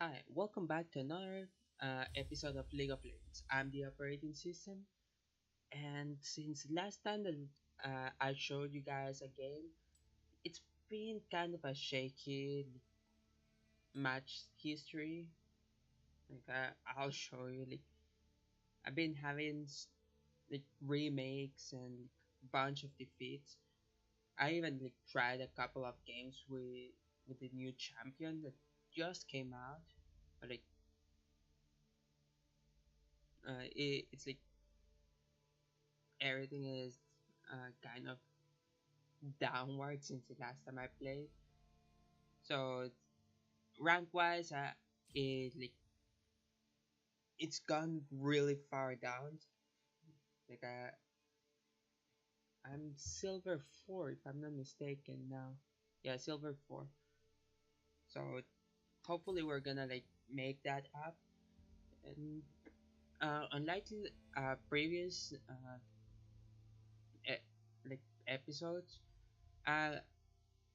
Hi, welcome back to another episode of League of Legends. I'm the operating system, and since last time that I showed you guys a game, it's been kind of a shaky match history. I'll show you. I've been having remakes and bunch of defeats. I even tried a couple of games with the new champion that just came out, but it's everything is kind of downward since the last time I played. So rank wise, it's gone really far down. Like I'm silver 4 if I'm not mistaken now. Yeah, silver 4. So hopefully we're gonna make that up. And unlike previous e- episodes, uh,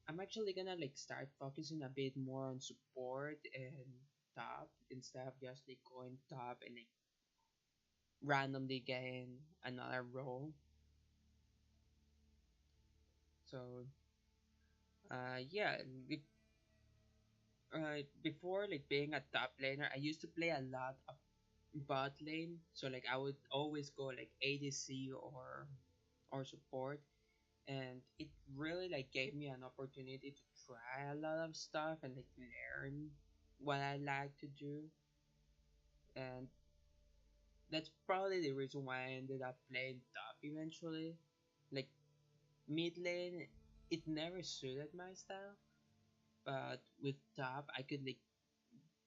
I'm actually gonna start focusing a bit more on support and top instead of just going top and randomly getting another role. So yeah, before being a top laner, I used to play a lot of bot lane. So I would always go ADC or support, and it really gave me an opportunity to try a lot of stuff and learn what I like to do. And that's probably the reason why I ended up playing top eventually. Like mid lane, it never suited my style, but with top, I could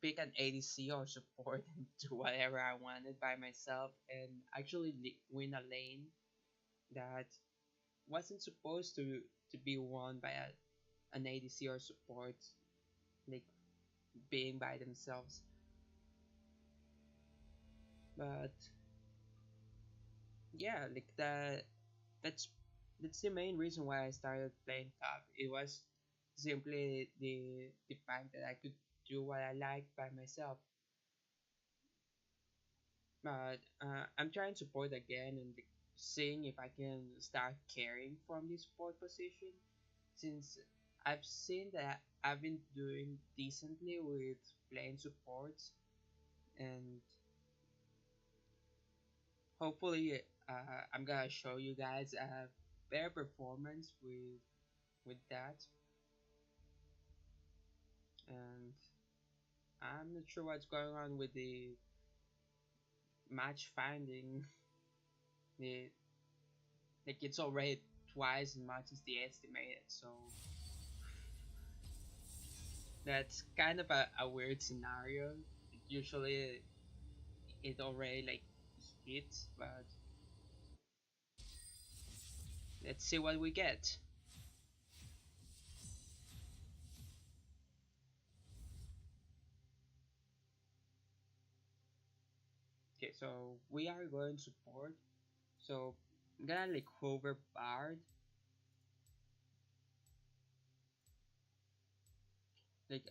pick an ADC or support and do whatever I wanted by myself and actually win a lane that wasn't supposed to be won by an ADC or support, like being by themselves. But yeah, that's that's the main reason why I started playing top. It was simply the fact that I could do what I liked by myself. But I'm trying support again and seeing if I can start carrying from the support position, since I've seen that I've been doing decently with playing supports, and hopefully I'm gonna show you guys a better performance with that. And I'm not sure what's going on with the match finding. The it's already twice as much as the estimated, so that's kind of a weird scenario. Usually it already hits, but let's see what we get. Okay, so we are going support. So I'm gonna hover Bard. Like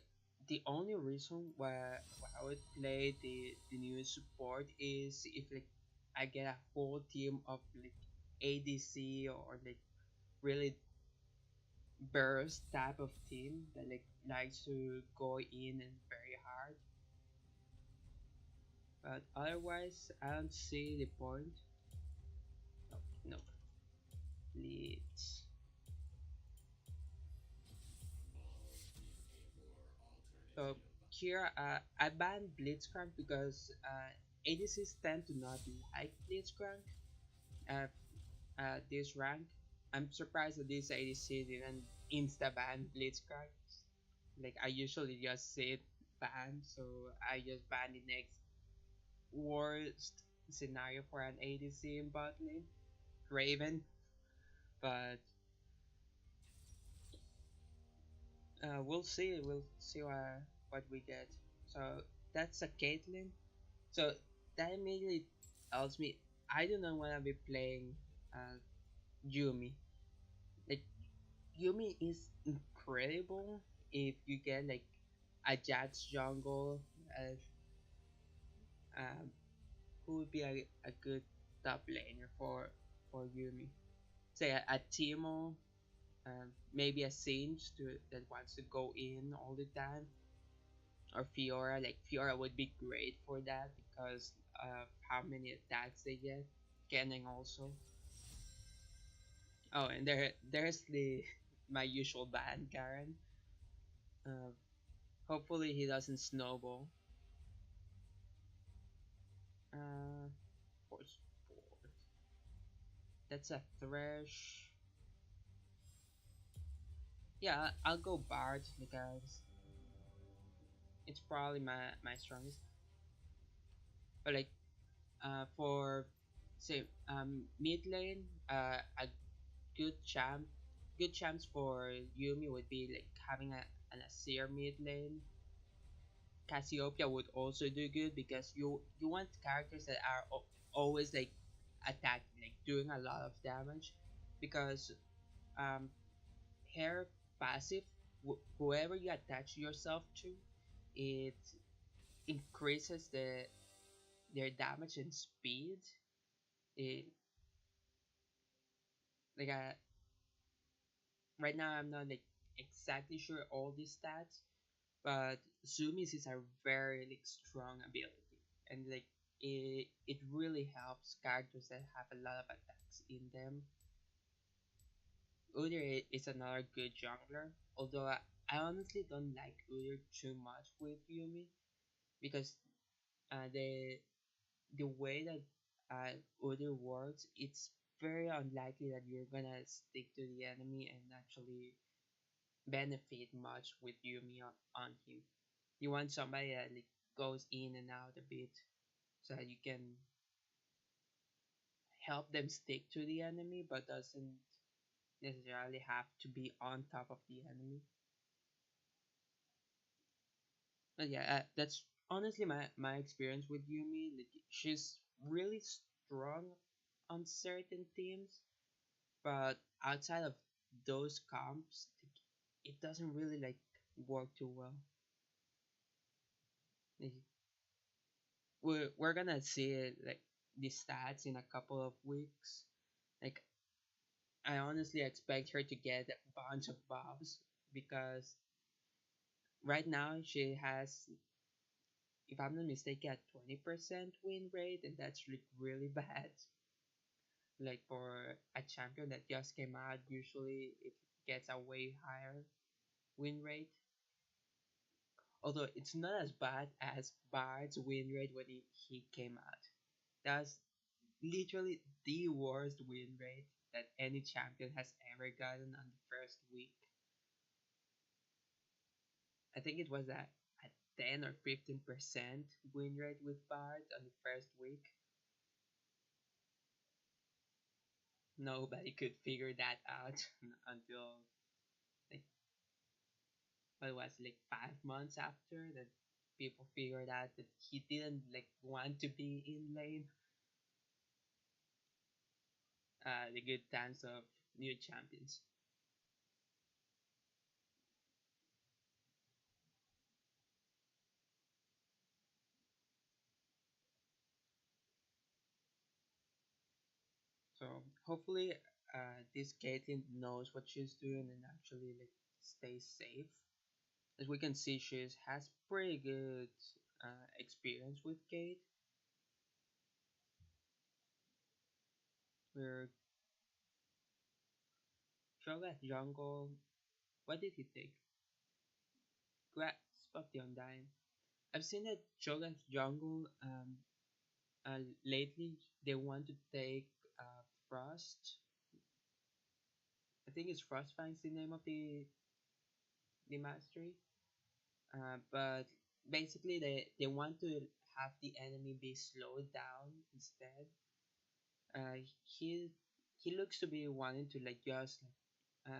the only reason why I would play the new support is if I get a whole team of ADC or really burst type of team that likes to go in and very hard. But otherwise, I don't see the point. No, no. Let's. So here, I banned Blitzcrank because ADCs tend to not like Blitzcrank at this rank. I'm surprised that this ADC didn't insta ban Blitzcrank. I usually just see it banned, so I just ban the next worst scenario for an ADC in bot lane, Raven. But we'll see what we get. So that's a Caitlyn. So that immediately tells me I do not want to be playing Yumi. Like Yumi is incredible if you get a Jax jungle um, who would be a good top laner for Yumi? Say a Timo, maybe a Sage that wants to go in all the time, or Fiora. Like Fiora would be great for that because of how many attacks they get. Canning also. Oh, and there's the my usual ban Garen. Uh, Hopefully he doesn't snowball. Uh, Force Sport. That's a Thresh. Yeah, I'll go Bard because it's probably my strongest. But like for say mid lane, a good champ good champs for Yumi would be like having an Asir mid lane. Cassiopeia would also do good because you want characters that are always like attacking, like doing a lot of damage, because um hair passive, whoever you attach yourself to, it increases their damage and speed. It like right now I'm not like exactly sure all these stats, but Zoomies is a very like strong ability, and like it really helps characters that have a lot of attacks in them. Udyr is another good jungler, although I honestly don't like Udyr too much with Yumi because the way that Udyr works, it's very unlikely that you're gonna stick to the enemy and actually benefit much with Yumi on him. You want somebody that like goes in and out a bit so that you can help them stick to the enemy but doesn't necessarily have to be on top of the enemy. But yeah, that's honestly my experience with Yumi. Like, she's really strong on certain teams, but outside of those comps, like, it doesn't really like work too well. Like, we're gonna see it, like the stats in a couple of weeks. Like I honestly expect her to get a bunch of buffs because right now she has, if I'm not mistaken, a 20% win rate, and that's like really bad. Like for a champion that just came out, usually it gets a way higher win rate. Although it's not as bad as Bard's win rate when he came out. That's literally the worst win rate that any champion has ever gotten on the first week. I think it was a 10 or 15% win rate with Bard on the first week. Nobody could figure that out until like what was like 5 months after that people figured out that he didn't like want to be in lane. The good times of new champions. So hopefully, this Caitlyn knows what she's doing and actually like stays safe. As we can see, she has pretty good experience with Kate. Where Cho'Gath jungle, what did he take? Grasp of the Undying. I've seen that Cho'Gath jungle lately they want to take Frost. I think it's Frostfine's the name of the mastery. But basically they want to have the enemy be slowed down instead. He he looks to be wanting to like just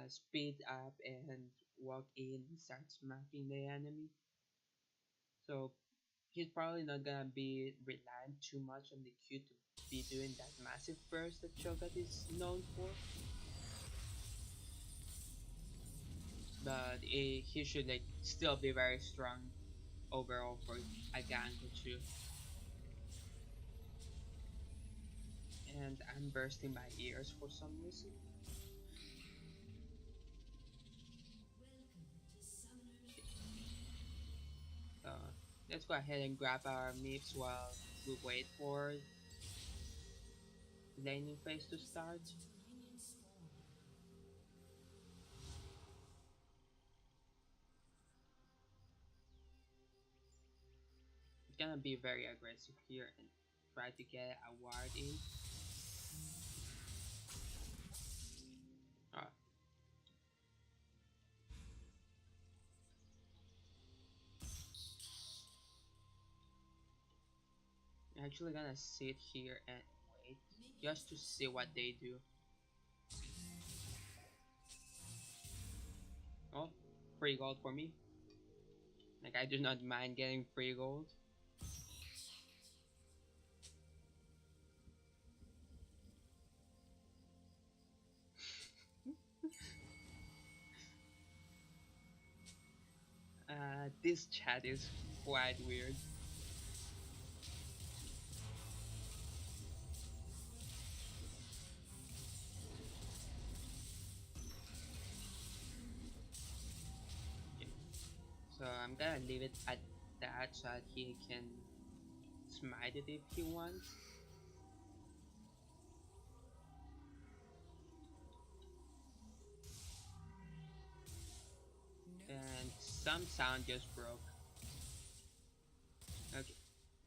speed up and walk in and start smacking the enemy. So he's probably not gonna be relying too much on the Q to be doing that massive burst that Cho'Gath is known for. But he should like still be very strong overall for a gank or two. And I'm bursting my ears for some reason. So let's go ahead and grab our MIPS while we wait for laning phase to start. Gonna be very aggressive here and try to get a ward in. Oh, I'm actually gonna sit here and wait just to see what they do. Oh, free gold for me. Like I do not mind getting free gold. This chat is quite weird. Okay. So I'm gonna leave it at that so that he can smite it if he wants. And some sound just broke. Okay,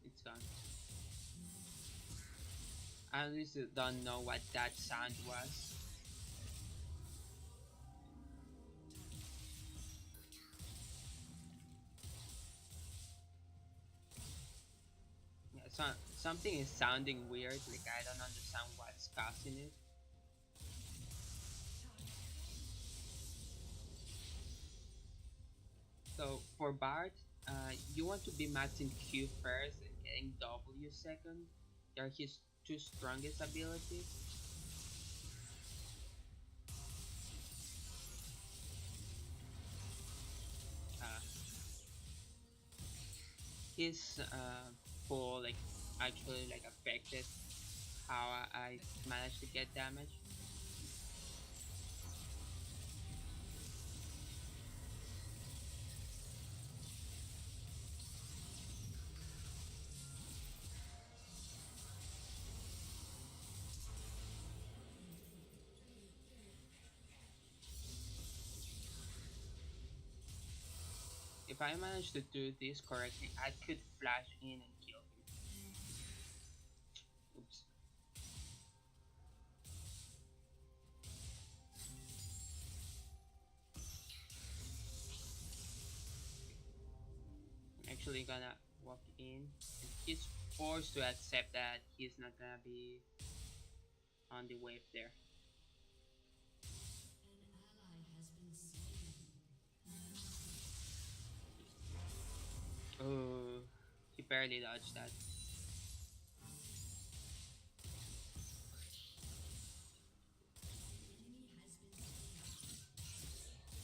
it's gone. I honestly don't know what that sound was. Yeah, something is sounding weird, like I don't understand what's causing it. So for Bart, you want to be maxing Q first and getting W second. They are his two strongest abilities. Uh, his pull like actually like affected how I managed to get damage. If I manage to do this correctly, I could flash in and kill him. Oops. I'm actually gonna walk in, and he's forced to accept that he's not gonna be on the wave there. Oh, he barely dodged that.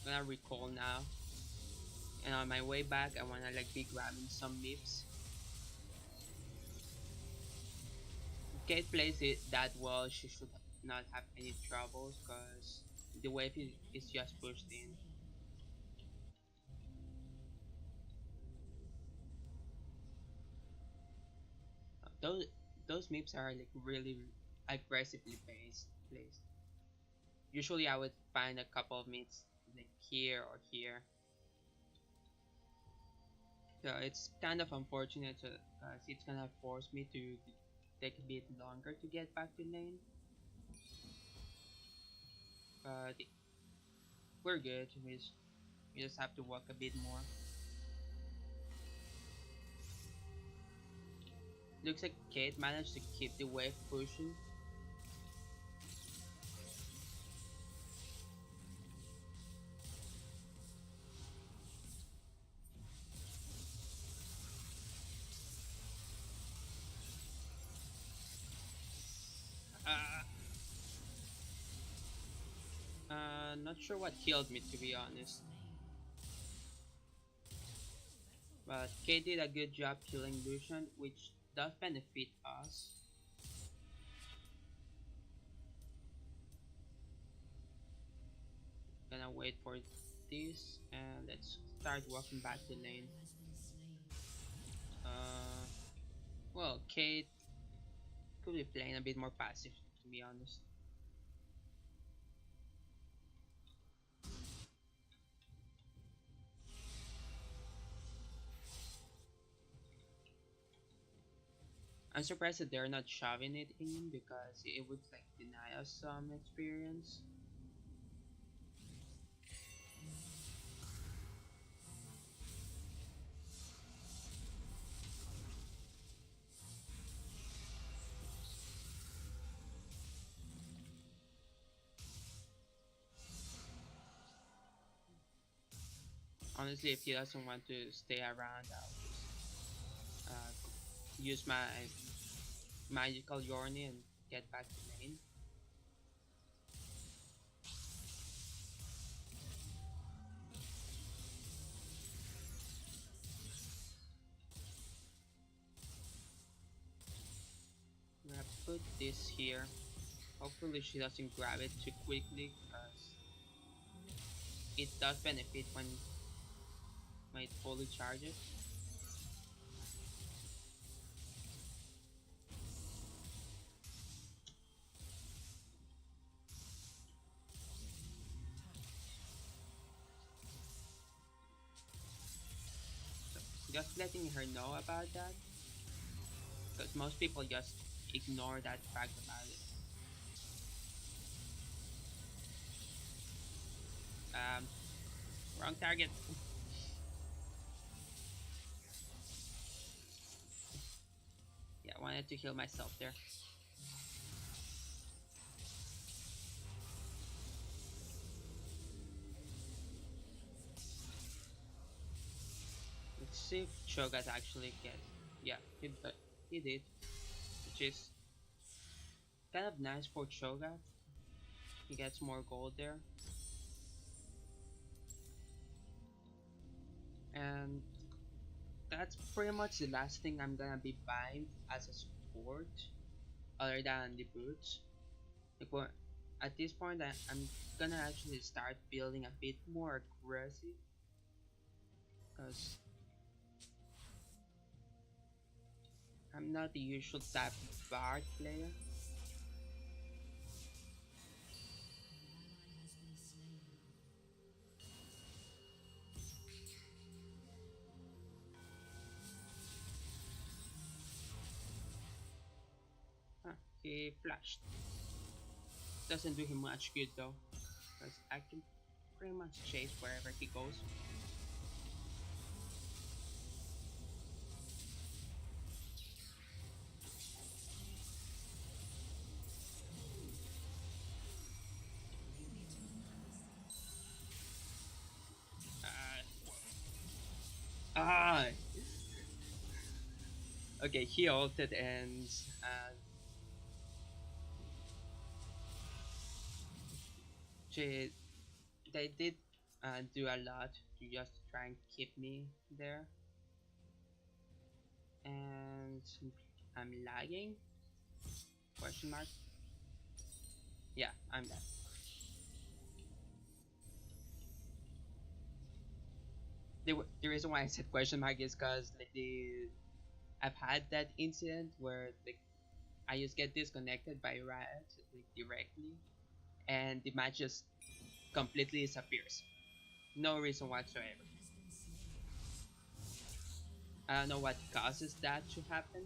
I'm gonna recall now, and on my way back, I wanna like be grabbing some nips. If Kate plays it that well, she should not have any troubles, cause the wave is just pushed in. Those those mips are like really aggressively placed. Usually I would find a couple of mips like here or here. So it's kind of unfortunate because it's gonna force me to take a bit longer to get back to lane. But we're good. We just have to walk a bit more. Looks like Kate managed to keep the wave pushing. Uh, not sure what killed me to be honest. But Kate did a good job killing Lucian, which does benefit us. Gonna wait for this and let's start walking back the lane. Uh, well, Kate could be playing a bit more passive, to be honest. I'm surprised that they're not shoving it in because it would like deny us some experience. Honestly, if he doesn't want to stay around, I'll just use my magical journey and get back to lane. I'm gonna put this here. Hopefully she doesn't grab it too quickly because it does benefit when it fully charges. So just letting her know about that because most people just ignore that fact about it. Um, wrong target. Yeah, I wanted to heal myself there. Let's see if Cho'Gath actually gets. Yeah, he did, which is kind of nice for Cho'Gath. He gets more gold there, and that's pretty much the last thing I'm gonna be buying as a support, other than the boots. Like, at this point, I'm gonna actually start building a bit more aggressive, because I'm not the usual type of Bard player. Huh, he flashed. Doesn't do him much good though, because I can pretty much chase wherever he goes. Uh, ah, okay, he ulted and she, they did do a lot to just try and keep me there, and I'm lagging? Question mark. Yeah, I'm dead. The reason why I said question mark is because like I've had that incident where like I just get disconnected by Riot like directly, and the match just completely disappears. No reason whatsoever. I don't know what causes that to happen.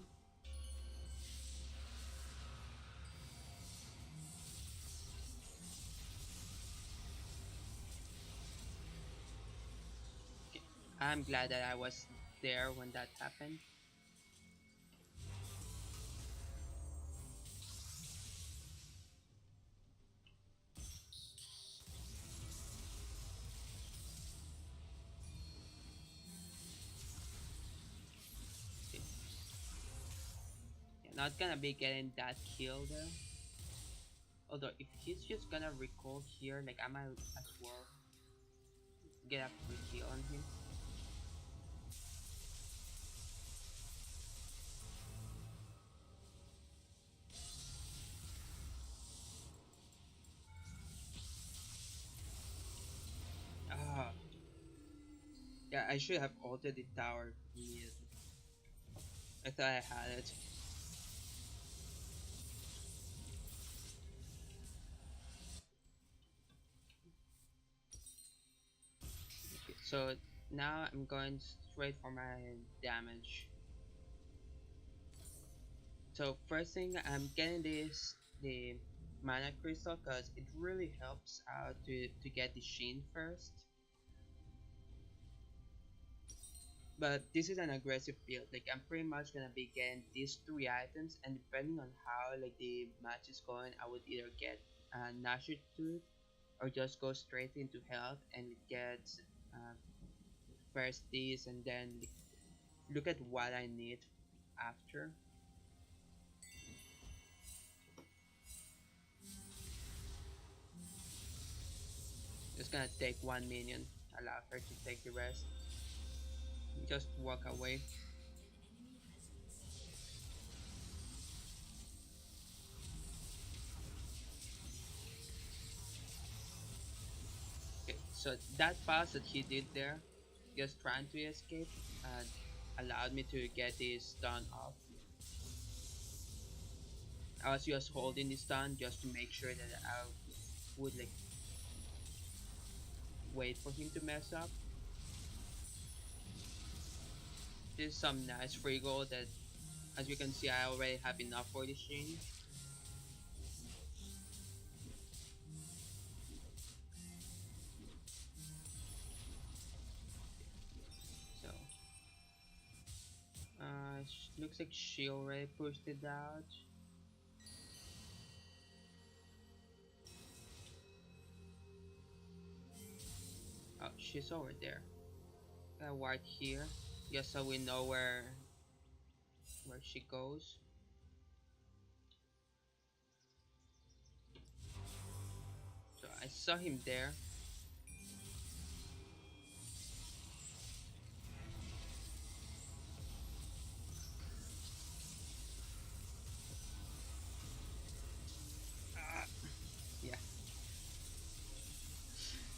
Okay. I'm glad that I was there when that happened. Okay. Yeah, not gonna be getting that kill there. Although if he's just gonna recall here, like I might as well get a free kill on him. I should have altered the tower immediately. I thought I had it. Okay, so now I'm going straight for my damage. So first thing, I'm getting the mana crystal because it really helps out to get the sheen first. But this is an aggressive build. Like I'm pretty much gonna be getting these three items, and depending on how like the match is going, I would either get Nashor Tooth or just go straight into health and get uh, first these, and then like, look at what I need after. Just gonna take one minion, allow her to take the rest, just walk away. Okay, so that pass that he did there, just trying to escape, allowed me to get his stun off. I was just holding the stun just to make sure that I would like wait for him to mess up. This is some nice free gold that, as you can see, I already have enough for the Shin. So, looks like she already pushed it out. Oh, she's over there. Ward here, just so we know where she goes. So I saw him there. Ah, yeah,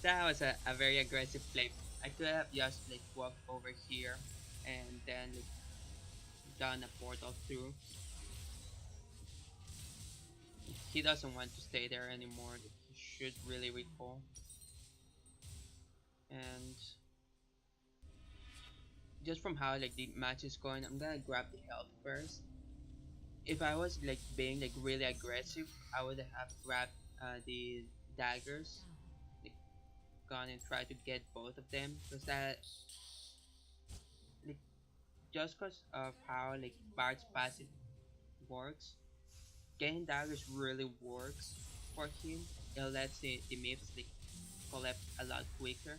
that was a very aggressive play. I could have just like walked over here and then like, done a portal through. He doesn't want to stay there anymore. He should really recall. And just from how like the match is going, I'm gonna grab the health first. If I was like being like really aggressive, I would have grabbed the daggers, like gone and tried to get both of them, because that like just because of how like Bard's passive works, getting daggers really works for him. It lets the myths like collect a lot quicker.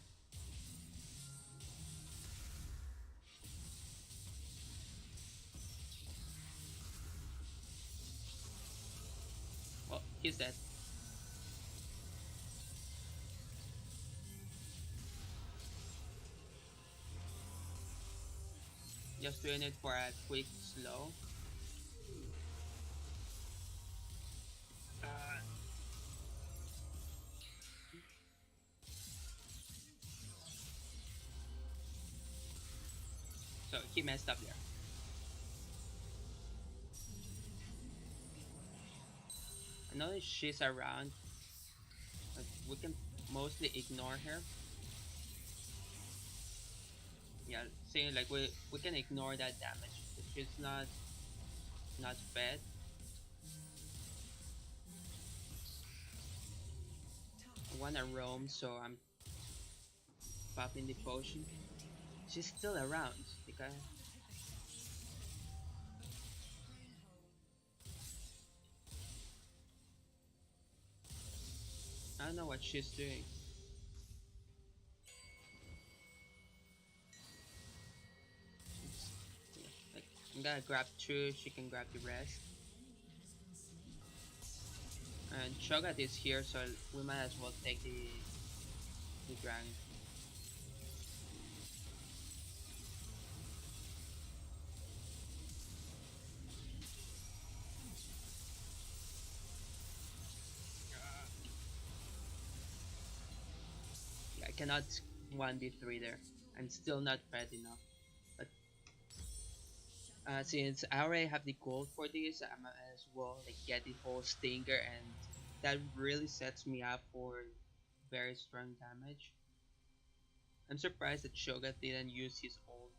Well, he's dead. Just doing it for a quick slow. Uh, so he messed up there. I know she's around, but we can mostly ignore her. Yeah, saying like we can ignore that damage. She's not fed. I wanna roam, so I'm popping the potion. She's still around. Like I don't know what she's doing. Like I'm gonna grab two. She can grab the rest. And Cho'Gath is here, so we might as well take the dragon. Yeah, I cannot 1v3 there. I'm still not fed enough. But since I already have the gold for this, I might as well like get the whole stinger, and that really sets me up for very strong damage. I'm surprised that Shoga didn't use his ult,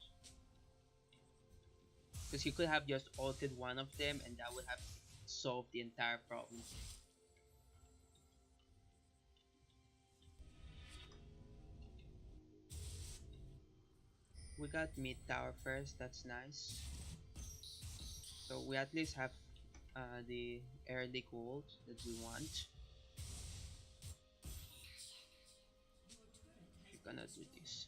because he could have just ulted one of them and that would have solved the entire problem. We got mid tower first, that's nice. So we at least have the early gold that we want. We're gonna do this.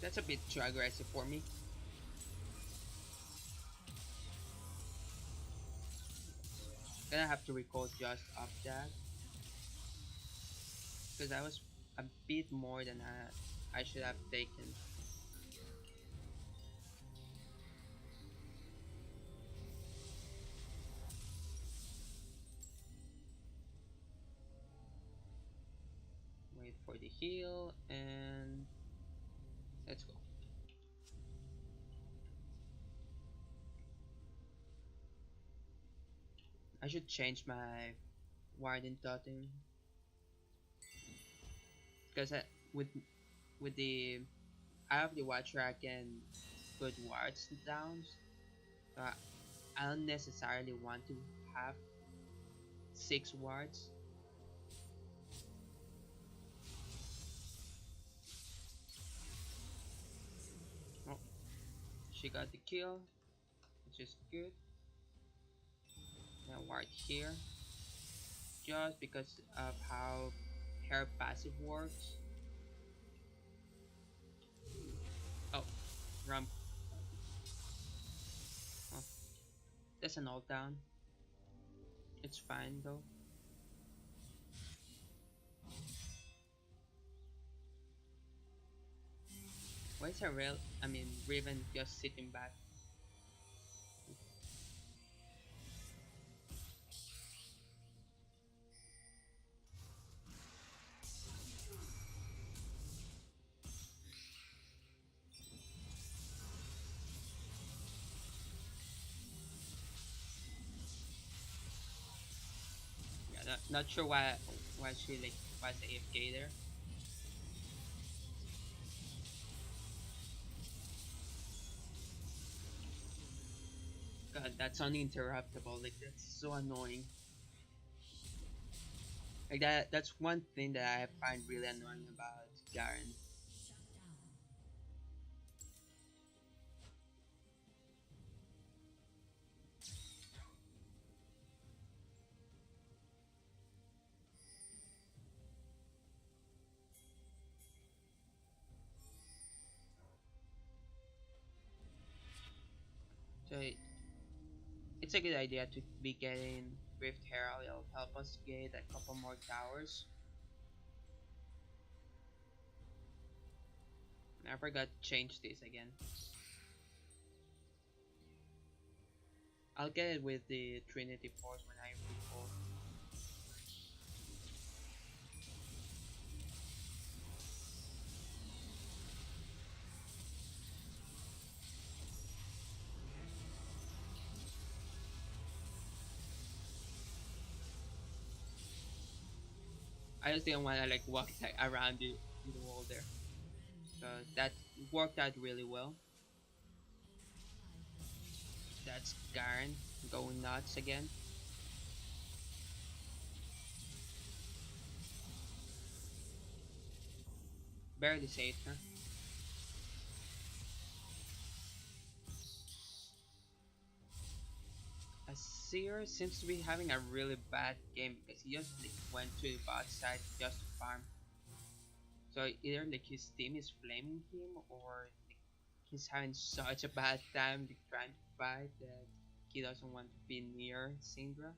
That's a bit too aggressive for me. Gonna have to recall just up that, because I was a bit more than I should have taken. Wait for the heal and let's go. I should change my Warden totem, because with with the I have the Watcher, I can put wards down. So I don't necessarily want to have 6 wards. Oh, she got the kill, which is good. Now ward here, just because of how her passive works. Oh, ramp. Oh, that's an ult down. It's fine though. Why is Raven just sitting back? Yeah, not sure why she like was AFK there. God, that's uninterruptible. Like that's so annoying. Like that's one thing that I find really annoying about Garen. So it's a good idea to be getting Rift Herald. It'll help us get a couple more towers. I forgot to change this again. I'll get it with the Trinity Force when I recall. I just didn't want to like walk like, around the wall there. So that worked out really well. That's Garen going nuts again. Barely saved her. Seer seems to be having a really bad game because he just like, went to the bot side just to farm. So either like his team is flaming him or like, he's having such a bad time like, trying to fight that he doesn't want to be near Syndra.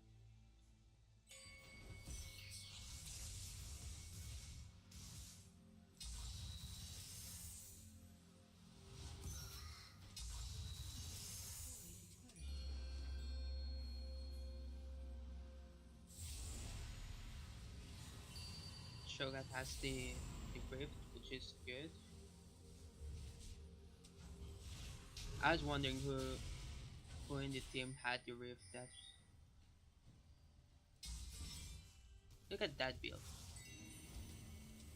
Shogat has the rift, which is good. I was wondering who in the team had the rift. That's look at that build.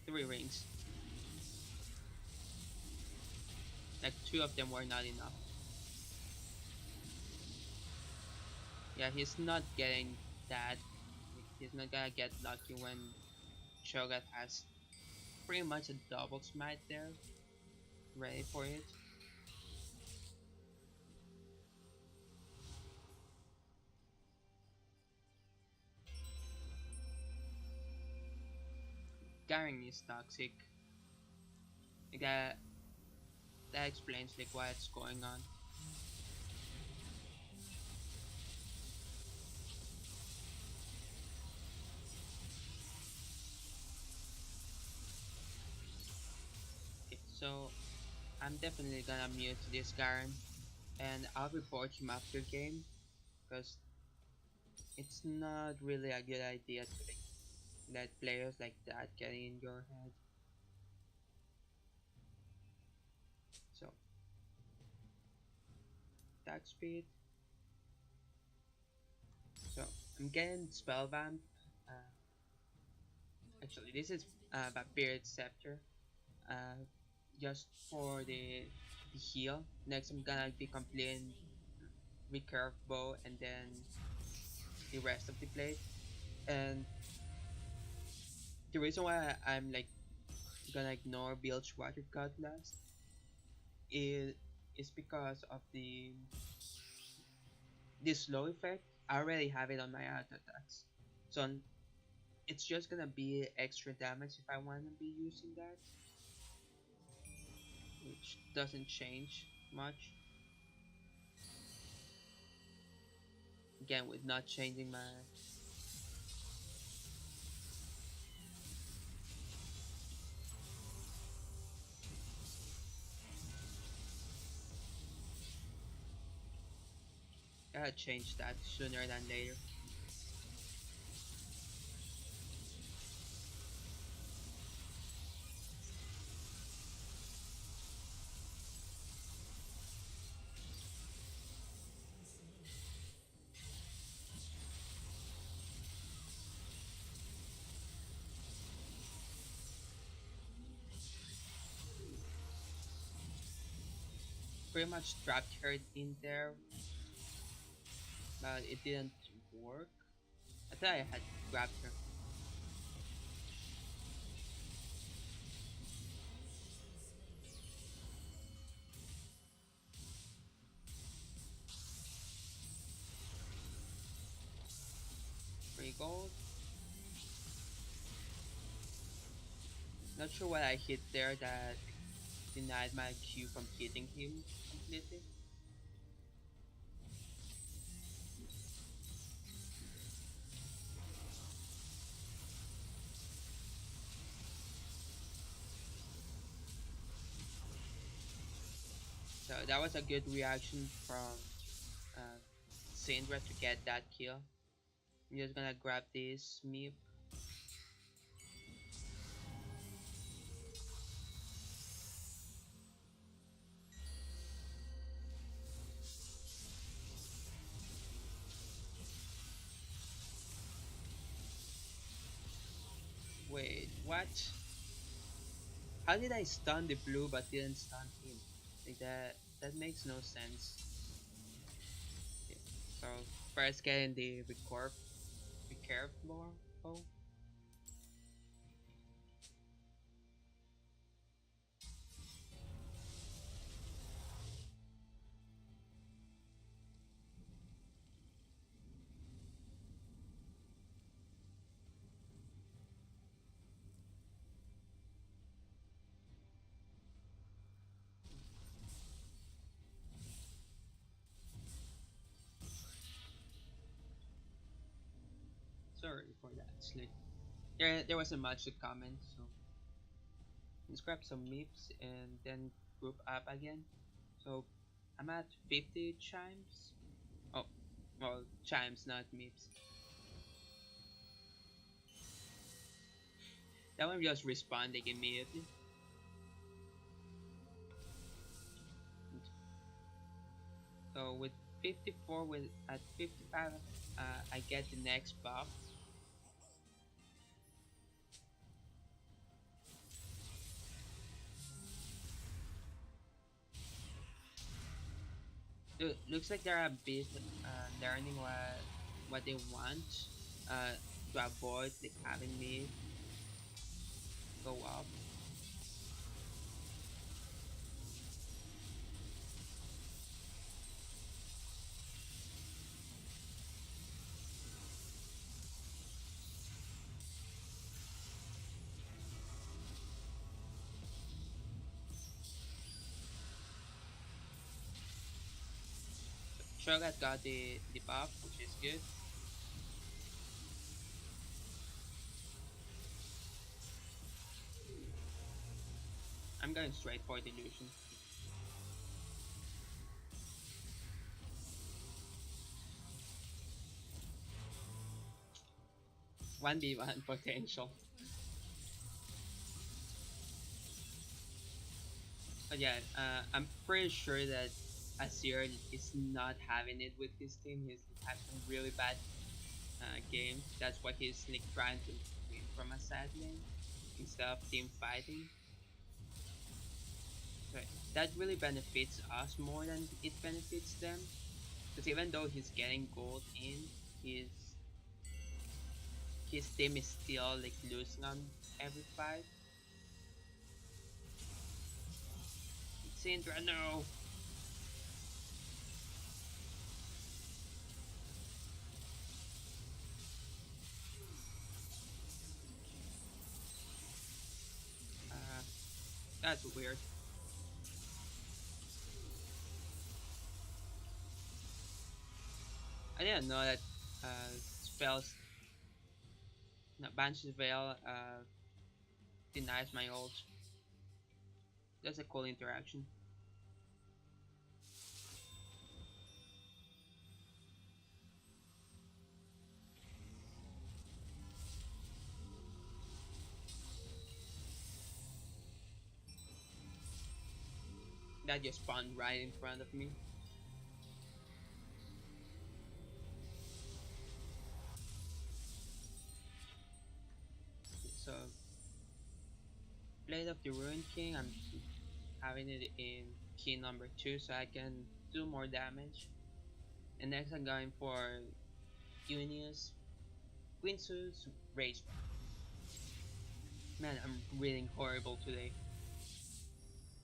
3 rings. Like two of them were not enough. Yeah, he's not getting that. He's not gonna get lucky when Shogat has pretty much a double smite there, ready for it. Garen is toxic. Like that explains like what's going on. Okay, so I'm definitely gonna mute this Garen, and I'll report him after game because it's not really a good idea to like let players like that get in your head. So attack speed. So I'm getting spellbound. Uh, Actually, this is Vampiric Scepter. Uh, just for the heal. Next, I'm gonna be completing recurve bow and then the rest of the plate. And the reason why I'm like gonna ignore Bilge Water Cutlass is is because of the slow effect. I already have it on my auto attacks, so it's just gonna be extra damage if I wanna be using that, which doesn't change much. Again, with not changing my gotta change that sooner than later. Pretty much trapped her in there, but it didn't work. I thought I had grabbed her. Free gold. Not sure what I hit there that denied my Q from hitting him completely. So that was a good reaction from uh, Syndra to get that kill. I'm just gonna grab this Meep. Wait, what? How did I stun the blue but didn't stun him? Like that makes no sense. Okay, so first getting the recurve more. Oh, sorry for that. It's like there wasn't much to comment, so let's grab some meeps and then group up again. So I'm at 50 chimes. Oh, well, chimes, not meeps. That one just responding immediately. So with 54, with at 55, I get the next buff. Looks like they're a bit learning what they want uh, to avoid like having me go up. Shogat got the buff, which is good. I'm going straight for delusion. 1v1 potential. But yeah, I'm pretty sure that Azir is not having it with his team. He's had some really bad games. That's why he's like trying to win from a side lane instead of team fighting. So that really benefits us more than it benefits them. Because even though he's getting gold in, his his team is still like losing on every fight. Syndra, no. Uh, that's weird. I didn't know that spells, no, Banshee's Veil denies my ult. That's a cool interaction. That just spawned right in front of me. So, Blade of the Ruined King, I'm having it in key number 2 so I can do more damage. And next I'm going for Unius, Quintus, Rage. Man, I'm reading horrible today.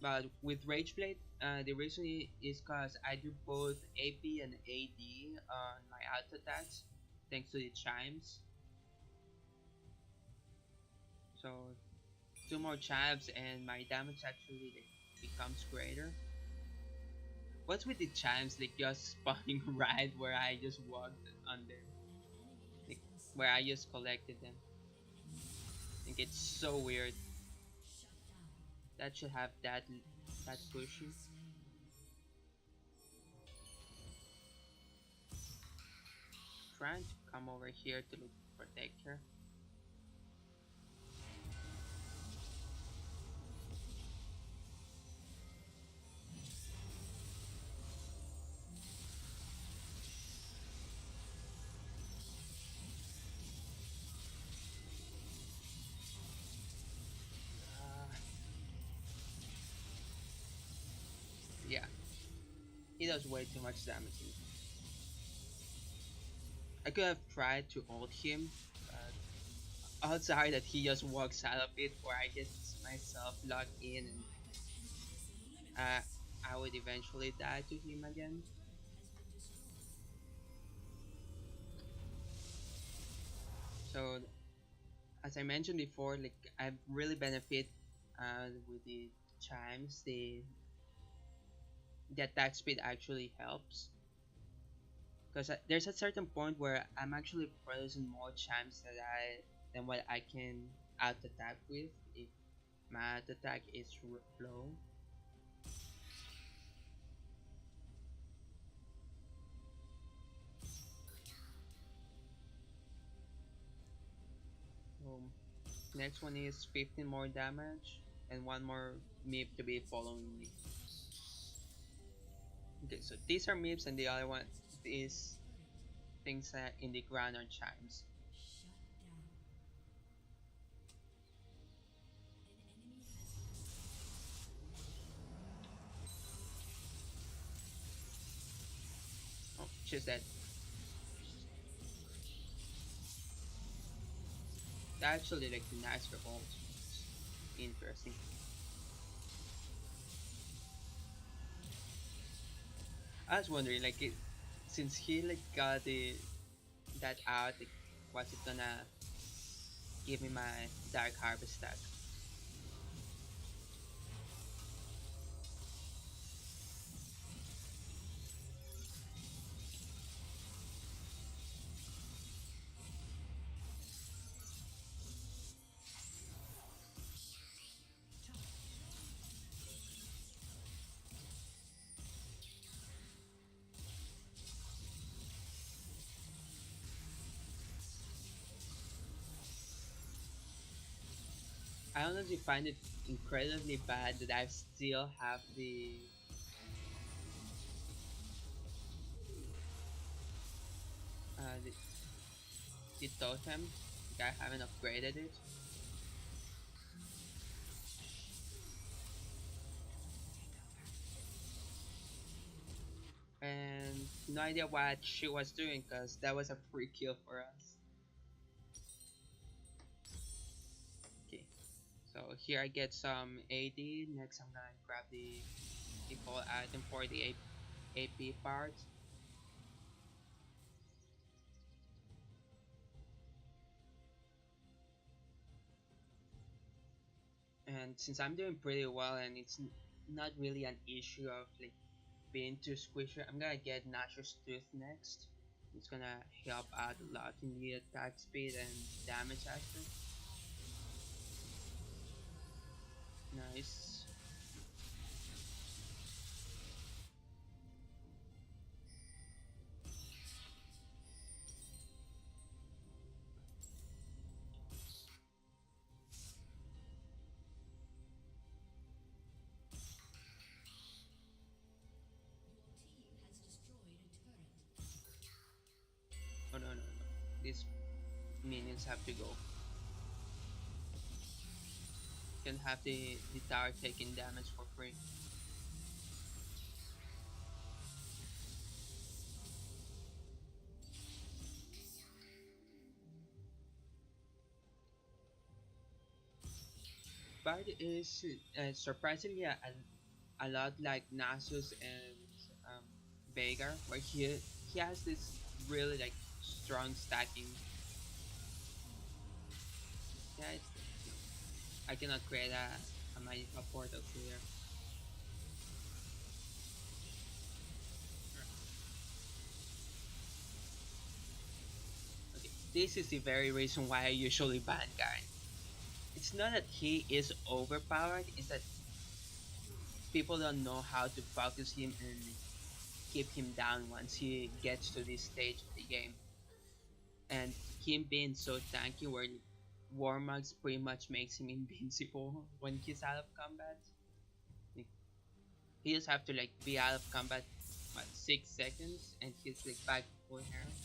But with Rage Blade, the reason is because I do both AP and AD on my auto attacks thanks to the chimes. So two more chimes and my damage actually like, becomes greater. What's with the chimes like just spawning right where I just walked on them, like where I just collected them? I think it's so weird. That should have that pushing. Trying to come over here to look protect her. Uh, yeah, he does way too much damage. I could have tried to ult him, but odds are that he just walks out of it, or I get myself locked in, and uh, I would eventually die to him again. So, as I mentioned before, like I really benefit with the chimes. The attack speed actually helps because there's a certain point where I'm actually producing more chimes than what I can out attack with if my out attack is low. So Next one is 15 more damage and one more MIP to be following me. Okay, so these are MIPs and the other one is things in the ground are chimes. Oh, she's dead. Actually, like the nice revolt. Interesting. I was wondering, like, since he like got that out, like, was it gonna give me my dark harvest stack? I honestly find it incredibly bad that I still have uh, the, the totem. Like I haven't upgraded it, and no idea what she was doing because that was a free kill for us. Okay, so here I get some AD. Next, I'm gonna grab the default item for the AP part. And since I'm doing pretty well and it's not really an issue of like being too squishy, I'm gonna get Nashor's Tooth next. It's gonna help out a lot in the attack speed and damage aspect. Nice. Oh no no no. These minions have to go. Can have the tower taking damage for free. Bard is surprisingly a lot like Nasus and um, Veigar, where he has this really like strong stacking. Yeah, I cannot create a magical portal here. Okay, this is the very reason why I usually ban Garen. It's not that he is overpowered; it's that people don't know how to focus him and keep him down once he gets to this stage of the game. And him being so tanky, where Warmax pretty much makes him invincible when he's out of combat. Like, he just have to like be out of combat what 6 seconds and he's like back to full health.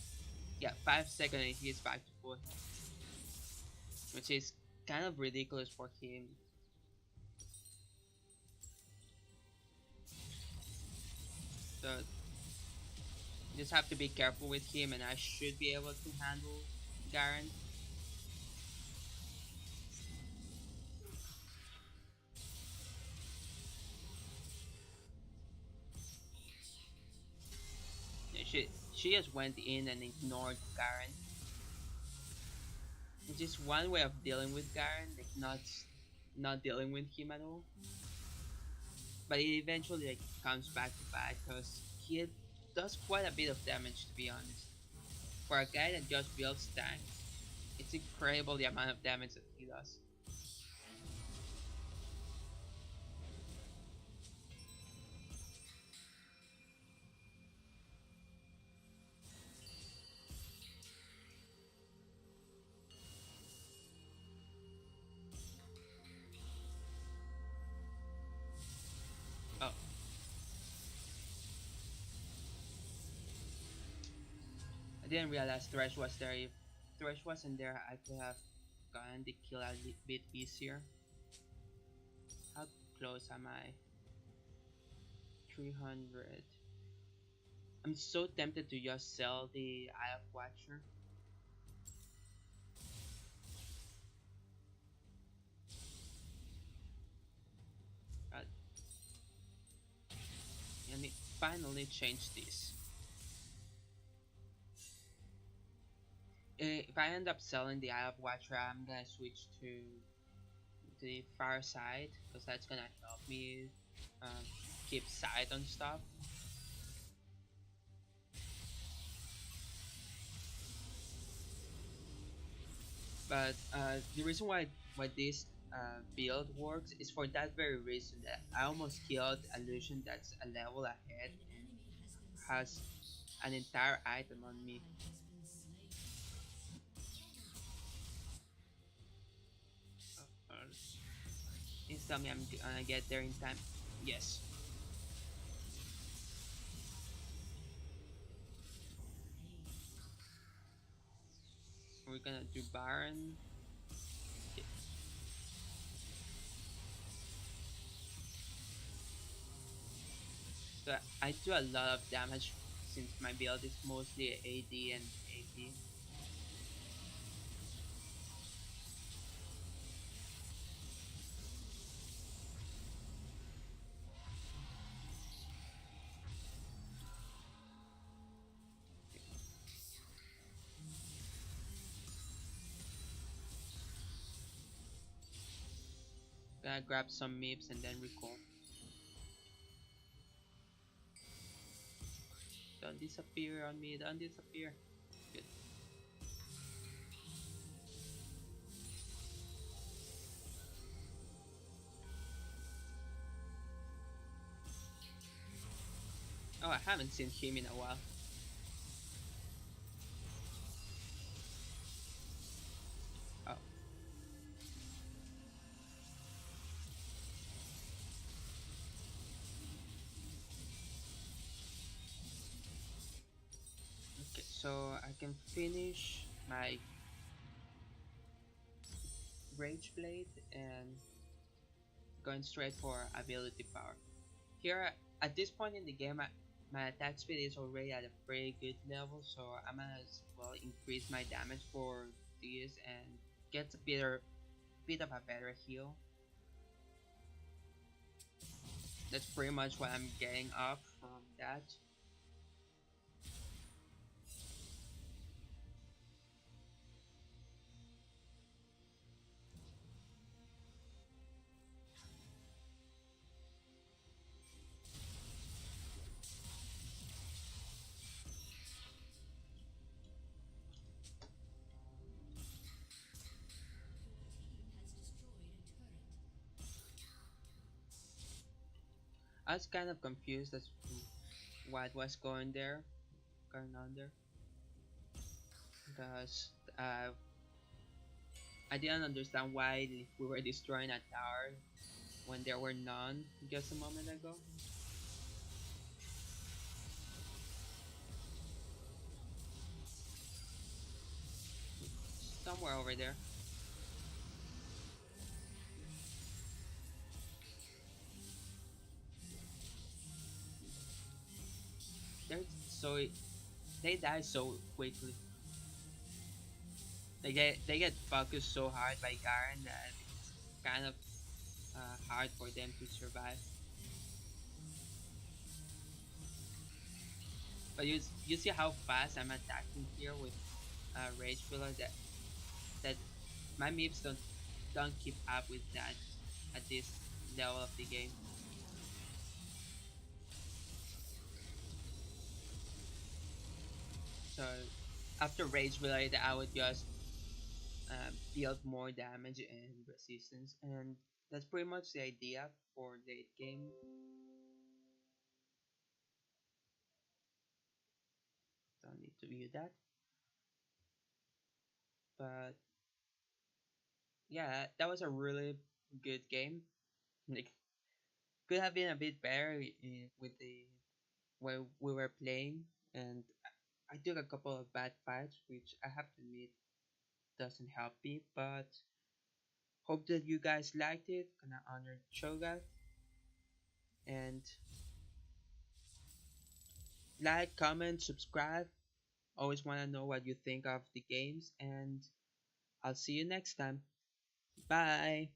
Yeah, 5 seconds and he's back to full health, which is kind of ridiculous for him. So you just have to be careful with him, and I should be able to handle Garen. Yeah, she just went in and ignored Garen. It's just one way of dealing with Garen, like not dealing with him at all. But it eventually like comes back to back because he does quite a bit of damage, to be honest. For a guy that just builds tanks, it's incredible the amount of damage that he does. I didn't realize Thresh was there. If Thresh wasn't there, I could have gotten the kill a bit easier. How close am I? 300. I'm so tempted to just sell the Eye of Watcher. But let me finally change this. If I end up selling the Eye of Watcher, I'm gonna switch to the far side because that's gonna help me um, keep sight on stuff. But the reason why this build works is for that very reason that I almost killed Illusion that's a level ahead and has an entire item on me. Uh, please tell me I'm gonna get there in time. Yes. We're gonna do Baron. Okay. So I do a lot of damage since my build is mostly AD and AP. Gonna grab some meeps and then recall. Don't disappear on me, don't disappear. Good. Oh, I haven't seen him in a while. Oh, okay, so I can finish my Rage Blade and going straight for ability power. Here, at this point in the game, my attack speed is already at a pretty good level, so I might as well increase my damage for this and get a bit of a better heal. That's pretty much what I'm getting up from that. I was kind of confused as to what was going on there, because I didn't understand why we were destroying a tower when there were none just a moment ago. Somewhere over there. They're so they die so quickly. They get focused so hard by Garen that it's kind of hard for them to survive. But you see how fast I'm attacking here with Rage Pillar that my meeps don't keep up with that at this level of the game. So after Rage Pillar, I would just deal more damage and resistance, and that's pretty much the idea for late game. Don't need to view that, but yeah, that was a really good game. Like, could have been a bit better with the way we were playing, and I took a couple of bad fights, which I have to admit doesn't help me, but hope that you guys liked it. Gonna honor Cho'Gath and like, comment, subscribe. Always want to know what you think of the games, and I'll see you next time. Bye.